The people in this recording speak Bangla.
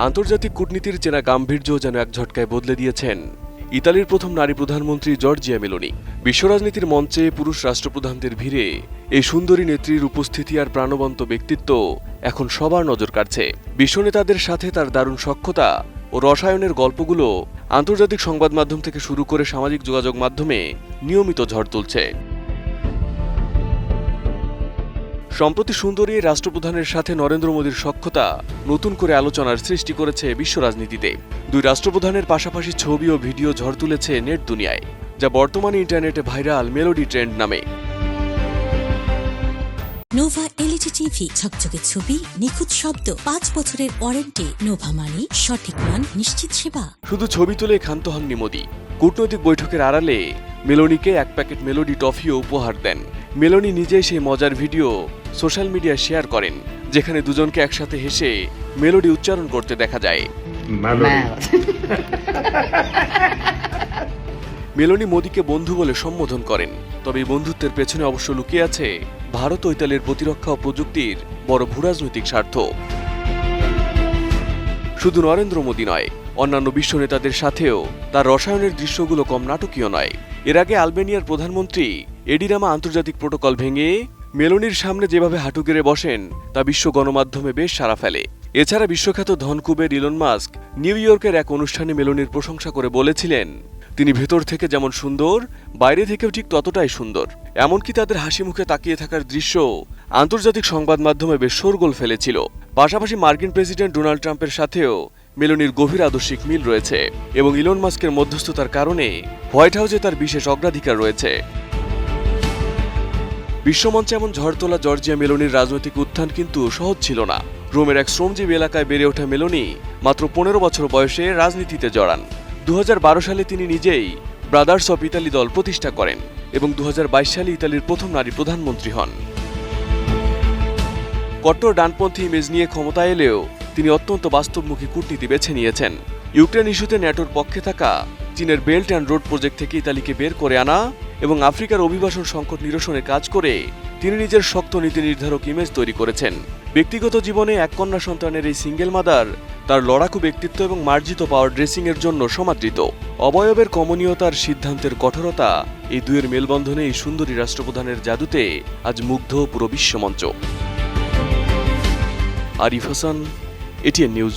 আন্তর্জাতিক কূটনীতির চেনা গাম্ভীর্য যেন এক ঝটকায় বদলে দিয়েছেন ইতালির প্রথম নারী প্রধানমন্ত্রী জর্জিয়া মেলোনি। বিশ্ব রাজনীতির মঞ্চে পুরুষ রাষ্ট্রপ্রধানদের ভিড়ে এই সুন্দরী নেত্রীর উপস্থিতি আর প্রাণবন্ত ব্যক্তিত্ব এখন সবার নজর কাড়ছে। বিশ্ব নেতাদের সাথে তার দারুণ সখ্যতা ও রসায়নের গল্পগুলো আন্তর্জাতিক সংবাদ মাধ্যম থেকে শুরু করে সামাজিক যোগাযোগ মাধ্যমে নিয়মিত ঝড় তুলছে। সম্প্রতি সুন্দরী রাষ্ট্রপ্রধানের সাথে নরেন্দ্র মোদীর সখ্যতা নতুন করে আলোচনার সৃষ্টি করেছে বিশ্ব রাজনীতিতে। দুই রাষ্ট্রপ্রধানের পাশাপাশি ছবি ও ভিডিও ঝড় তুলেছে নেট দুনিয়ায়, যা বর্তমানে ইন্টারনেটে ভাইরাল মেলোডি ট্রেন্ড নামে। নোভা এলইডি টিভি, ঝকঝকে ছবি, নিখুঁত শব্দ, 5 বছরের ওয়ারেন্টি। নোভা মানে সঠিক মান, নিশ্চিত সেবা। শুধু ছবি তুলে ক্ষান্ত হননি মোদী। কূটনৈতিক বৈঠকের আড়ালে মেলোনিকে 1 প্যাকেট মেলোডি টফিও উপহার দেন। মেলোনি নিজেই সেই মজার ভিডিও সোশ্যাল মিডিয়ায় শেয়ার করেন, যেখানে দুজনকে একসাথে হেসে মেলোডি উচ্চারণ করতে দেখা যায়। মেলোনি মোদীকে বন্ধু বলে সম্বোধন করেন, তবে এই বন্ধুত্বের পেছনে অবশ্য লুকিয়ে আছে ভারত ও ইতালির প্রতিরক্ষা ও প্রযুক্তির বড় ভূরাজনৈতিক স্বার্থ। শুধু নরেন্দ্র মোদী নয়, অন্যান্য বিশ্ব নেতাদের সাথেও তার রসায়নের দৃশ্যগুলো কম নাটকীয় নয়। এর আগে আলবেনিয়ার প্রধানমন্ত্রী এডি রামা আন্তর্জাতিক প্রোটোকল ভেঙে মেলোনির সামনে যেভাবে হাঁটু গেড়ে বসেন তা বিশ্ব গণমাধ্যমে বেশ সাড়া ফেলে। এছাড়া বিশ্বখ্যাত ধনকুবের ইলন মাস্ক নিউ ইয়র্কের এক অনুষ্ঠানে মেলোনির প্রশংসা করে বলেছিলেন, তিনি ভেতর থেকে যেমন সুন্দর, বাইরে থেকেও ঠিক ততটাই সুন্দর। এমনকি তাদের হাসি মুখে তাকিয়ে থাকার দৃশ্য আন্তর্জাতিক সংবাদ মাধ্যমে বেশ শোরগোল ফেলেছিল। পাশাপাশি মার্কিন প্রেসিডেন্ট ডোনাল্ড ট্রাম্পের সাথেও মেলোনির গভীর আদর্শিক মিল রয়েছে এবং ইলন মাস্কের মধ্যস্থতার কারণে হোয়াইট হাউসে তার বিশেষ অগ্রাধিকার রয়েছে। বিশ্বমঞ্চে এমন ঝড় তোলা জর্জিয়া মেলোনির রাজনৈতিক উত্থান কিন্তু সহজ ছিল না। রোমের এক শ্রমজীবী এলাকায় বেড়ে ওঠা মেলোনি মাত্র 15 বছর বয়সে রাজনীতিতে জড়ান। 2012 সালে তিনি নিজেই ব্রাদার্স অফ ইতালি দল প্রতিষ্ঠা করেন এবং 2022 সালে ইতালির প্রথম নারী প্রধানমন্ত্রী হন। কট্টর ডানপন্থী ইমেজ নিয়ে ক্ষমতায় এলেও তিনি অত্যন্ত বাস্তবমুখী কূটনীতি বেছে নিয়েছেন। ইউক্রেন ইস্যুতে ন্যাটোর পক্ষে থাকা চীনের বেল্ট অ্যান্ড রোড প্রজেক্ট থেকে ইতালিকে বের করে আনা এবং আফ্রিকার অভিবাসন সংকট নিরসনে কাজ করে তিনি নিজের শক্ত নীতি নির্ধারক ইমেজ তৈরি করেছেন। ব্যক্তিগত জীবনে এক কন্যা সন্তানের এই সিঙ্গেল মাদার তার লড়াকু ব্যক্তিত্ব এবং মার্জিত পাওয়ার ড্রেসিংয়ের জন্য সমাদৃত। অবয়বের কমনীয়তার সিদ্ধান্তের কঠোরতা, এই দুয়ের মেলবন্ধনে এই সুন্দরী রাষ্ট্রপ্রধানের জাদুতে আজ মুগ্ধ পুরো বিশ্বমঞ্চ। Arif Hasan, ATN news.